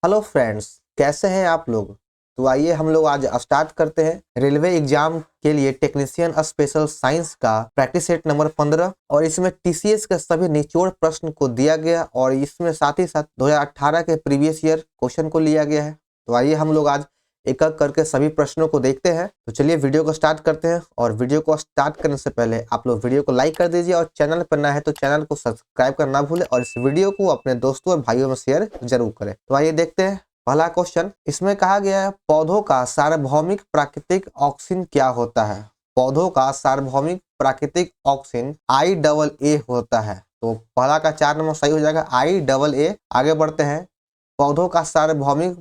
Hello friends, कैसे हैं आप लोग। तो आइए हम लोग आज स्टार्ट करते हैं रेलवे एग्जाम के लिए टेक्नीशियन स्पेशल साइंस का प्रैक्टिस सेट नंबर 15। और इसमें टीसीएस के सभी निचोड़ प्रश्न को दिया गया और इसमें साथ ही साथ 2018 के प्रीवियस ईयर क्वेश्चन को लिया गया है। तो आइए हम लोग आज एक एक करके सभी प्रश्नों को देखते हैं। तो चलिए वीडियो को स्टार्ट करते हैं। और वीडियो को स्टार्ट करने से पहले आप लोग वीडियो को लाइक कर दीजिए और चैनल पर नया है तो चैनल को सब्सक्राइब करना ना भूलें और इस वीडियो को अपने दोस्तों और भाइयों में शेयर जरूर करें। तो आइए देखते हैं पहला क्वेश्चन। इसमें कहा गया है पौधों का सार्वभौमिक प्राकृतिक ऑक्सीजन क्या होता है। पौधों का सार्वभौमिक प्राकृतिक ऑक्सीजन IA होता है। तो पहला का 4 नंबर सही हो जाएगा, IA। आगे बढ़ते हैं। पौधों का सार्वभौमिक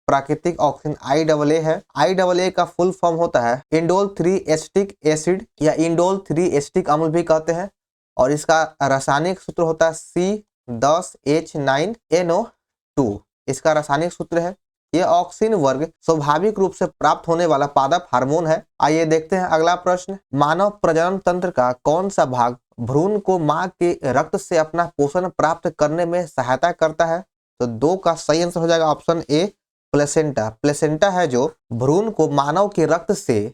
प्राकृतिक ऑक्सीजन IA है। IA का फुल फॉर्म होता है इंडोल 3 एसिटिक एसिड या इंडोल 3 एसिटिक अम्ल भी कहते हैं। और इसका रासायनिक सूत्र होता है C10H9NO2। इसका रासायनिक सूत्र है। यह ऑक्सीजन वर्ग स्वाभाविक रूप से प्राप्त होने वाला पादप हार्मोन है। आइए देखते हैं अगला प्रश्न। मानव प्रजनन तंत्र का कौन सा भाग भ्रूण को मां के रक्त से अपना पोषण प्राप्त करने में सहायता करता है। तो 2 का सही आंसर हो जाएगा ऑप्शन ए, प्लेसेंटा। प्लेसेंटा है जो भ्रूण को मानव के रक्त से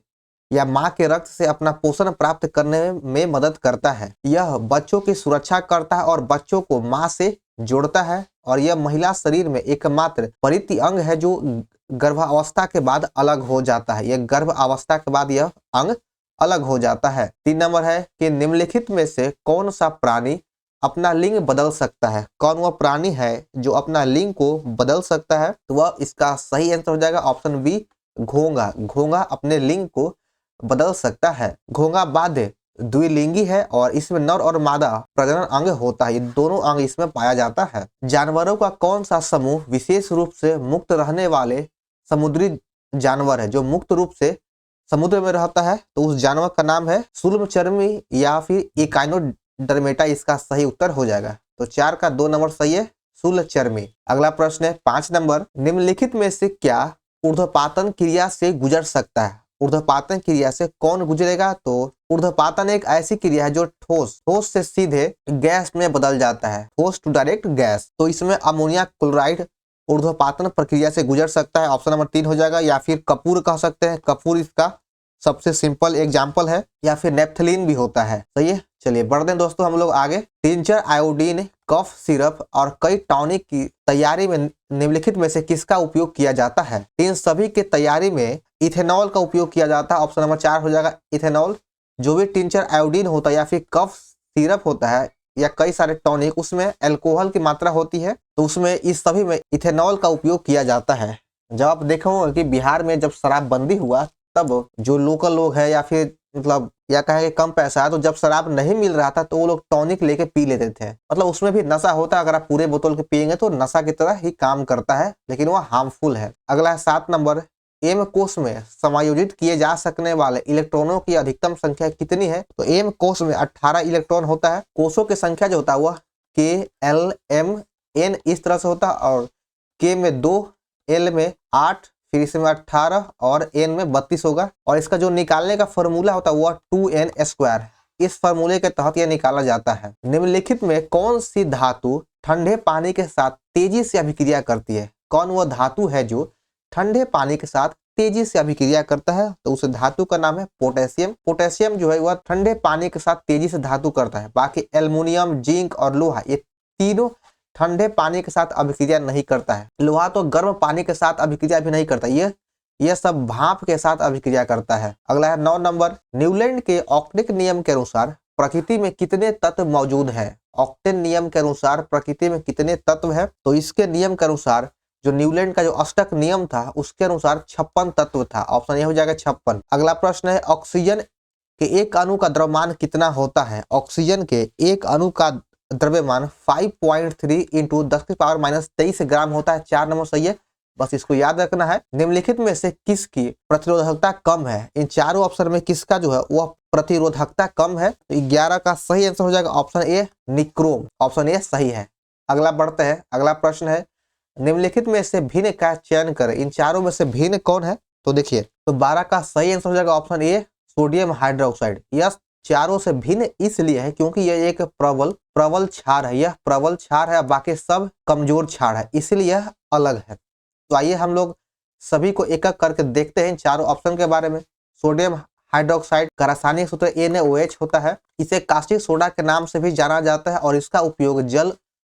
या मां के रक्त से अपना पोषण प्राप्त करने में मदद करता है। यह बच्चों की सुरक्षा करता है और बच्चों को मां से जोड़ता है। और यह महिला शरीर में एकमात्र परिति अंग है जो गर्भावस्था के बाद अलग हो जाता है। यह गर्भ अवस्था के बाद यह अंग अलग हो जाता है। 3 नंबर है कि निम्नलिखित में से कौन सा प्राणी अपना लिंग बदल सकता है। कौन वह प्राणी है जो अपना लिंग को बदल सकता है। तो वह इसका सही आंसर हो जाएगा ऑप्शन बी, घोंगा। घोंगा अपने लिंग को बदल सकता है। घोंगा बाध्य द्विलिंगी है और इसमें नर और मादा प्रजनन अंग होता है। ये दोनों अंग इसमें पाया जाता है। जानवरों का कौन सा समूह विशेष रूप से मुक्त रहने वाले समुद्री जानवर है। जो मुक्त रूप से समुद्र में रहता है तो उस जानवर का नाम है शुल्बचर्मी या फिर इकाइनोडर्मेटा। इसका सही उत्तर हो जाएगा। तो 4 का 2 नंबर सही है, शुल्बचर्मी। अगला प्रश्न है 5 नंबर। निम्नलिखित में से क्या ऊर्ध्वपातन क्रिया से गुजर सकता है। ऊर्ध्वपातन क्रिया से कौन गुजरेगा। तो ऊर्ध्वपातन एक ऐसी क्रिया है जो ठोस से सीधे गैस में बदल जाता है, ठोस टू डायरेक्ट गैस। तो इसमें अमोनिया क्लोराइड ऊर्ध्वपातन प्रक्रिया से गुजर सकता है। ऑप्शन नंबर 3 हो जाएगा। या फिर कपूर कह सकते हैं, कपूर इसका सबसे सिंपल एग्जाम्पल है। या फिर नेप्थलीन भी होता है। सही है। चलिए बढ़ते हैं दोस्तों हम लोग आगे। टिंचर, आयोडीन, कफ सिरप और कई टॉनिक की तैयारी में निम्नलिखित में से किसका उपयोग किया जाता है। इन सभी के तैयारी में इथेनॉल का उपयोग किया जाता है। ऑप्शन नंबर 4 हो जाएगा, इथेनॉल। जो भी टिंचर आयोडीन होता है या फिर कफ सिरप होता है या कई सारे टॉनिक, उसमें अल्कोहल की मात्रा होती है। तो उसमें इस सभी में इथेनॉल का उपयोग किया जाता है। जब आप देखो कि बिहार में जब शराबबंदी हुआ तब जो लोकल लोग है या फिर मतलब या कहें कम पैसा है तो जब शराब नहीं मिल रहा था तो वो लोग टॉनिक लेके पी लेते थे। मतलब उसमें भी नशा होता है। अगर आप पूरे बोतल के पिएंगे तो नशा की तरह ही काम करता है, लेकिन वह हार्मफुल है। अगला है 7 नंबर। एम कोश में समायोजित किए जा सकने वाले इलेक्ट्रॉनों की अधिकतम संख्या कितनी है। तो एम कोश में 18 इलेक्ट्रॉन होता है। कोशों की संख्या जो होता है वह KLMN इस तरह से होता है। और K में 2, L में 8, फिर इसमें 18 और N में 32 होगा। और इसका जो निकालने का फॉर्मूला होता है वह 2n²। इस फॉर्मूले के तहत यह निकाला जाता है। निम्नलिखित में कौन सी धातु ठंडे पानी के साथ तेजी से अभिक्रिया करती है। कौन वह धातु है जो ठंडे पानी के साथ तेजी से अभिक्रिया करता है। तो उस धातु का नाम है पोटेशियम। पोटेशियम जो है वह ठंडे पानी के साथ तेजी से धातु करता है। बाकी एल्युमिनियम, जिंक और लोहा ये तीनों ठंडे पानी के साथ अभिक्रिया नहीं करता है। लोहा तो गर्म पानी के साथ अभिक्रिया भी नहीं करता। यह सब भाप के साथ अभिक्रिया करता है। अगला है 9 नंबर। न्यूलैंड के ऑक्टेट नियम के अनुसार प्रकृति में कितने तत्व मौजूद हैं। ऑक्टेट नियम के अनुसार प्रकृति में कितने तत्व है। तो इसके नियम के अनुसार जो न्यूलैंड का जो अष्टक नियम था उसके अनुसार 56 तत्व था। ऑप्शन ये हो जाएगा 56। अगला प्रश्न है ऑक्सीजन के एक अणु का द्रव्यमान कितना होता है। ऑक्सीजन के एक अणु का द्रव्यमान 5.3 × 10⁻23 ग्राम होता है। 4 नंबर सही है, बस इसको याद रखना है। निम्नलिखित में से किसकी प्रतिरोधकता कम है। इन चारों ऑप्शन में किसका जो है वह प्रतिरोधकता कम है। तो 11 का सही आंसर हो जाएगा option A, nichrome. Option A सही है। अगला बढ़ते हैं। अगला प्रश्न है निम्नलिखित में से भिन्न का चयन करें। इन चारों में से भिन्न कौन है। तो देखिए, तो 12 का सही आंसर हो जाएगा ऑप्शन ए, सोडियम हाइड्रोक्साइड। यह चारों से भिन्न इसलिए है क्योंकि यह एक प्रबल क्षार है। यह प्रबल क्षार है, बाकी सब कमजोर क्षार है, इसलिए यह अलग है। तो आइए हम लोग सभी को एक एक करके देखते हैं इन चारों ऑप्शन के बारे में। सोडियम हाइड्रोक्साइड का रासायनिक सूत्र NaOH होता है। इसे कास्टिक सोडा के नाम से भी जाना जाता है और इसका उपयोग जल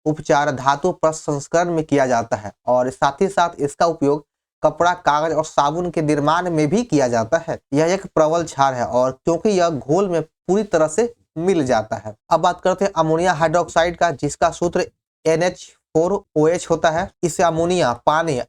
उपचार, धातु प्रसंस्करण में किया जाता है और साथ ही साथ इसका उपयोग कपड़ा, कागज और साबुन के निर्माण में भी किया जाता है। यह एक प्रबल क्षार है और क्योंकि यह घोल में पूरी तरह से मिल जाता है। अब बात करते हैं अमोनिया हाइड्रोक्साइड का, जिसका सूत्र NH4OH होता है। इसे अमोनिया, पानी,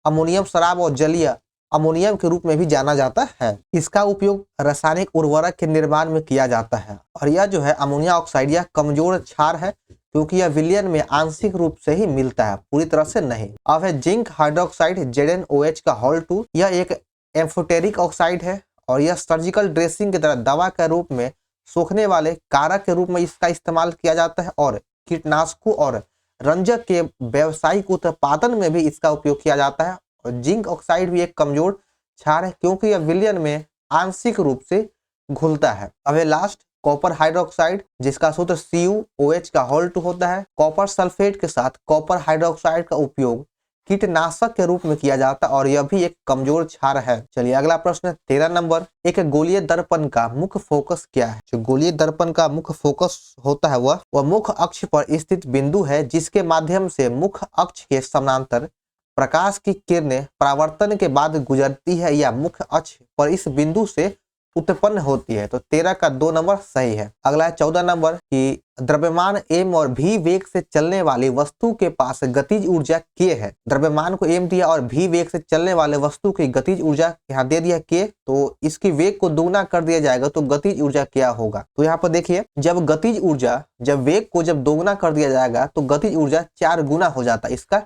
अमोनियम शराब और जलीय अमोनियम के रूप में भी जाना जाता है। इसका उपयोग रासायनिक उर्वरक के निर्माण में किया जाता है और यह जो है अमोनिया ऑक्साइड यह कमजोर क्षार है क्योंकि यह विलयन में आंशिक रूप से ही मिलता है, पूरी तरह से नहीं। अब है जिंक हाइड्रोक्साइड ZnOH का होल 2। यह एक एम्फोटेरिक ऑक्साइड है और यह सर्जिकल ड्रेसिंग की तरह दवा के रूप में सोखने वाले कारक के रूप में इसका इस्तेमाल किया जाता है और कीटनाशकों और रंजक के व्यावसायिक उत्पादन में भी इसका उपयोग किया जाता है। और जिंक ऑक्साइड भी एक कमजोर क्षार है क्योंकि यह विलयन में आंशिक रूप से घुलता है। अब है लास्ट कॉपर हाइड्रोक्साइड, जिसका सूत्र CuOH का होल 2 होता है। कॉपर सल्फेट के साथ कॉपर हाइड्रोक्साइड का उपयोग कीटनाशक के रूप में किया जाता है और यह भी एक कमजोर क्षार है। चलिए अगला प्रश्न 13 नंबर। एक गोलीय दर्पण का मुख्य फोकस क्या है? जो गोलीय दर्पण का मुख्य फोकस होता है वह मुख्य अक्ष पर स्थित बिंदु है जिसके माध्यम से मुख्य अक्ष के समानांतर प्रकाश की किरणें परावर्तन के बाद गुजरती है या मुख्य अक्ष पर इस बिंदु से उत्पन्न होती है। तो 13 का 2 नंबर सही है। अगला है 14 नंबर कि द्रव्यमान m और v वेग से चलने वाली वस्तु के पास गतिज ऊर्जा k है। द्रव्यमान को m दिया और v वेग से चलने वाले वस्तु की गतिज ऊर्जा यहाँ दे दिया k, तो इसकी वेग को दोगुना कर दिया जाएगा तो गतिज ऊर्जा क्या होगा? तो यहाँ पर देखिए, जब गतिज ऊर्जा जब वेग को जब दोगुना कर दिया जाएगा तो गतिज ऊर्जा 4 गुना हो जाता है, इसका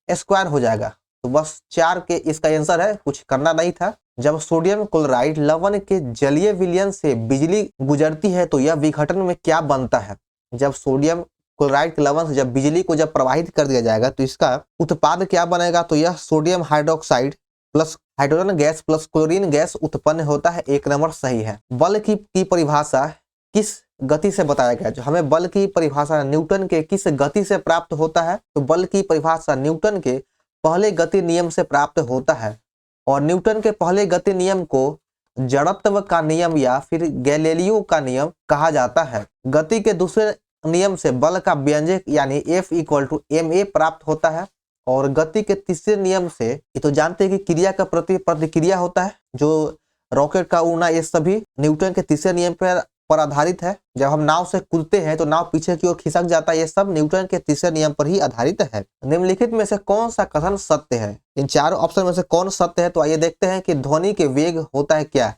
स्क्वायर हो जाएगा। तो बस 4 के इसका आंसर है, कुछ करना नहीं था। जब सोडियम क्लोराइड लवण के जलीय विलयन से बिजली गुजरती है तो यह विघटन में क्या बनता है? जब सोडियम क्लोराइड के लवण से जब बिजली को जब प्रवाहित कर दिया जाएगा तो इसका उत्पाद क्या बनेगा? तो यह sodium hydroxide plus hydrogen gas plus chlorine gas उत्पन्न होता है। 1 नंबर सही है। बल की परिभाषा किस गति से बताया गया? जो हमें बल की परिभाषा न्यूटन के किस गति से प्राप्त होता है? तो बल की परिभाषा न्यूटन के पहले गति नियम से प्राप्त होता है और न्यूटन के पहले गति नियम को जड़त्व का नियम या फिर गैलीलियो का नियम कहा जाता है। गति के दूसरे नियम से बल का व्यंजक यानी F = ma प्राप्त होता है और गति के तीसरे नियम से ये तो जानते हैं कि क्रिया का प्रति प्रतिक्रिया होता है। जो रॉकेट का उड़ना ये सभी न्यूटन के तीसरे नियम पर आधारित है। जब हम नाव से कूदते हैं तो नाव पीछे की ओर खिसक जाता है, ये सब न्यूटन के तीसरे नियम पर ही आधारित है। निम्नलिखित में से कौन सा कथन सत्य है? इन चारों ऑप्शन में से कौन सत्य है? तो आइए देखते हैं कि ध्वनि के वेग होता है क्या?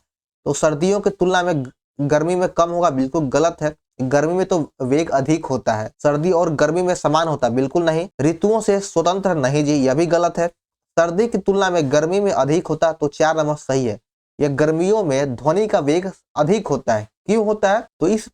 तो सर्दियों की तुलना में गर्मी में कम होगा, बिल्कुल गलत है। गर्मी में तो वेग अधिक होता है। सर्दी और गर्मी में समान होता है, बिल्कुल नहीं। ऋतुओं से स्वतंत्र नहीं जी, यह भी गलत है। सर्दी की तुलना में गर्मी में अधिक होता है, तो 4 नंबर सही है। यह गर्मियों में ध्वनि का वेग अधिक होता है। क्यों होता है? तो इस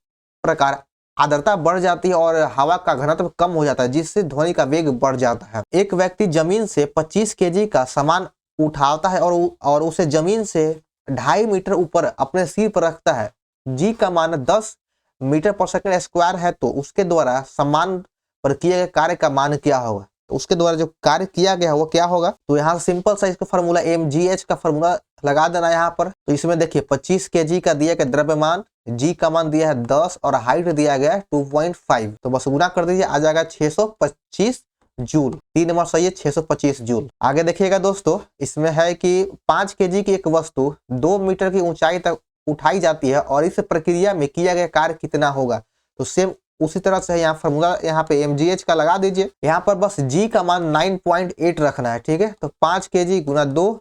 प्रकार आर्द्रता बढ़ जाती है और हवा का घनत्व कम हो जाता है जिससे ध्वनि का वेग बढ़ जाता है। एक व्यक्ति जमीन से 25 केजी का सामान उठाता है और उसे जमीन से 2.5 मीटर ऊपर अपने सिर पर रखता है। जी का मान 10 मीटर पर सेकंड स्क्वायर है, तो उसके द्वारा सामान पर किए गए कार्य का मान क्या होगा? तो उसके द्वारा जो कार्य किया गया वो क्या होगा? तो यहाँ सिंपल सा इसका फॉर्मूला mgh का फॉर्मूला लगा देना यहाँ पर। तो इसमें देखिए 25 केजी का दिया गया द्रव्यमान, जी का मान दिया है 10 और हाइट दिया गया है 2.5, तो बस गुना कर दीजिए, आ जाएगा 625 जूल। 3 नंबर सही है, 625 जूल। आगे देखिएगा दोस्तों, इसमें है कि 5 केजी की एक वस्तु 2 मीटर की ऊंचाई तक उठाई जाती है और इस प्रक्रिया में किया गया कार्य कितना होगा? तो सेम उसी तरह से यहाँ फॉर्मूला यहाँ पे mgh का लगा दीजिए। यहाँ पर बस g का मान 9.8 रखना है, ठीक है। तो 5 केजी गुना 2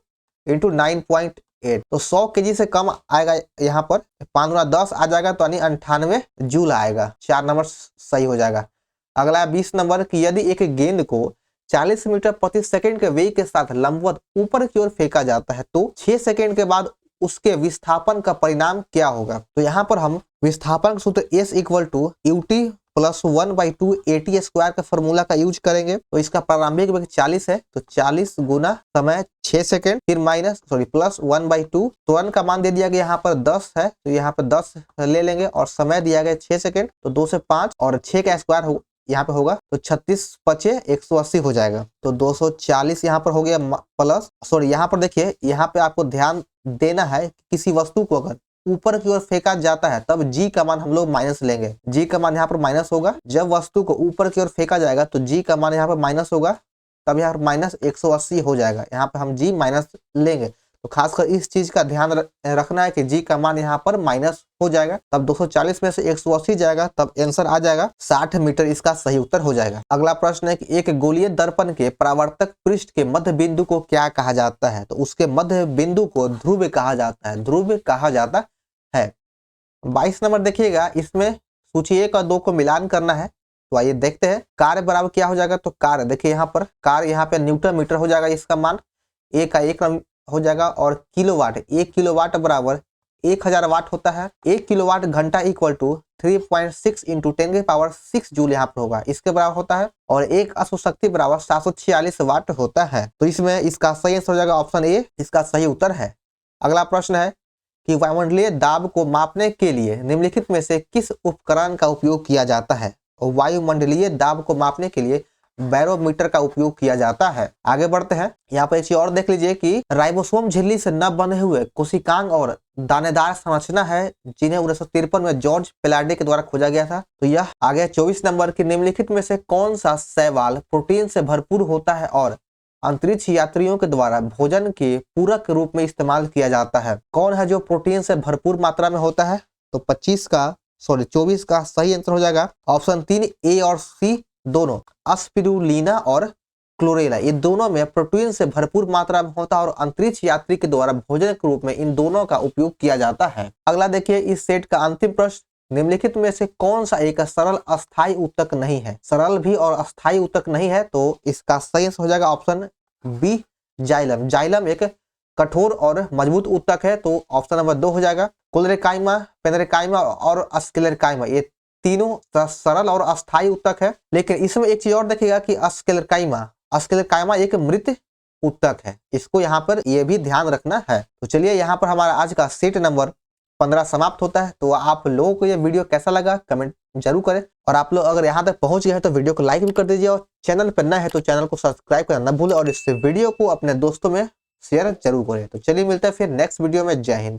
इंटू 9.8, तो 100 केजी से कम आएगा। यहाँ पर 5 गुना 10 आ जाएगा, तो यानी 98 जूल आएगा। 4 नंबर सही हो जाएगा। अगला 20 नंबर की यदि एक गेंद को 40 मीटर प्रति सेकंड के वेग के साथ लंबवत ऊपर की ओर फेंका जाता है तो 6 सेकंड के बाद उसके विस्थापन का परिणाम क्या होगा? तो यहाँ पर हम विस्थापन सूत्र S = ut + 1/2 at स्क्वायर का फॉर्मूला का यूज करेंगे। तो इसका प्रारंभिक वेग 40 है, तो 40 गुना समय 6 सेकंड फिर प्लस 1/2, त्वरण का मान दे दिया गया यहाँ पर 10 है, तो यहाँ पर 10 ले लेंगे और समय दिया गया 6 सेकंड, तो 2 से 5 और 6 का स्क्वायर यहाँ पे होगा तो 36 पचे 180 हो जाएगा। तो 240 यहाँ पर हो गया प्लस, सॉरी यहाँ पर देखिए, यहाँ पे आपको ध्यान देना है किसी वस्तु को अगर ऊपर की ओर फेंका जाता है तब जी का मान हम लोग माइनस लेंगे। जी का मान यहाँ पर माइनस होगा। जब वस्तु को ऊपर की ओर फेंका जाएगा तो जी का मान यहाँ पर माइनस होगा, तब यहाँ पर माइनस 180 हो जाएगा। यहाँ पर हम जी माइनस लेंगे। तो खासकर इस चीज का ध्यान रखना है कि जी का मान यहाँ पर माइनस हो जाएगा, तब 240 में से 180 जाएगा, तब आंसर आ जाएगा 60 मीटर। इसका सही उत्तर हो जाएगा। अगला प्रश्न है कि एक गोलीय दर्पण के परावर्तक पृष्ठ के मध्य बिंदु को क्या कहा जाता है? तो उसके मध्य बिंदु को ध्रुव कहा जाता है। ध्रुव कहा जाता है। 22 नंबर देखिएगा, इसमें सूची 1 और 2 को मिलान करना है। तो आइए देखते हैं। कार्य बराबर क्या हो जाएगा? तो कार्य देखिए यहाँ पर, कार्य यहाँ पे न्यूटन मीटर हो जाएगा। इसका मान ए का 1 हो जाएगा और किलोवाट, 1 किलोवाट बराबर 1000 वाट होता है। 1 किलोवाट घंटा इक्वल टू 3.6 इंटू 10 की पावर 6 जूल यहाँ पर होगा, इसके बराबर होता है। और एक अश्व शक्ति बराबर 746 वाट होता है। तो इसमें इसका सही आंसर हो जाएगा ऑप्शन ए, इसका सही उत्तर है। अगला प्रश्न है कि वायुमंडलीय दाब को मापने के लिए निम्नलिखित में से किस उपकरण का उपयोग किया जाता है? वायुमंडलीय दाब को मापने के लिए बैरोमीटर का उपयोग किया जाता है। आगे बढ़ते हैं। यहाँ पर एक चीज और देख लीजिए कि राइबोसोम झिल्ली से न बने हुए कोशिकांग और दानेदार संरचना है जिन्हें 1953 में जॉर्ज पेलाडी के द्वारा खोजा गया था। तो यह आगे 24 नंबर की निम्नलिखित में से कौन सा शैवाल प्रोटीन से भरपूर होता है और अंतरिक्ष यात्रियों के द्वारा भोजन के पूरक के रूप में इस्तेमाल किया जाता है? कौन है जो प्रोटीन से भरपूर मात्रा में होता है? तो 24 का सही आंसर हो जाएगा ऑप्शन 3, ए और सी दोनों। स्पिरुलिना और क्लोरेला, ये दोनों में प्रोटीन से भरपूर मात्रा में होता है और अंतरिक्ष यात्री के द्वारा भोजन के रूप में इन दोनों का उपयोग किया जाता है। अगला देखिए इस सेट का अंतिम प्रश्न, निम्नलिखित में से कौन सा एक सरल अस्थायी ऊतक नहीं है? सरल भी और अस्थायी ऊतक नहीं है, तो इसका सही आंसर हो जाएगा ऑप्शन बी, जाइलम। जाइलम एक कठोर और मजबूत ऊतक है, तो ऑप्शन नंबर 2 हो जाएगा। कोलेरेकाइमा, पेनेरेकाइमा और स्क्लेरेकाइमा, ये तीनों सरल और अस्थायी ऊतक है। लेकिन इसमें एक चीज और देखिएगा कि स्क्लेरेकाइमा एक मृत ऊतक है। इसको यहाँ पर ये भी ध्यान रखना है। तो चलिए यहाँ पर हमारा आज का सेट नंबर 15 समाप्त होता है। तो आप लोगों को ये वीडियो कैसा लगा कमेंट जरूर करें, और आप लोग अगर यहाँ तक पहुंच गए हैं तो वीडियो को लाइक भी कर दीजिए, और चैनल पर नए हैं तो चैनल को सब्सक्राइब करना न भूलें, और इस वीडियो को अपने दोस्तों में शेयर जरूर करें। तो चलिए मिलते हैं फिर नेक्स्ट वीडियो में। जय हिंद।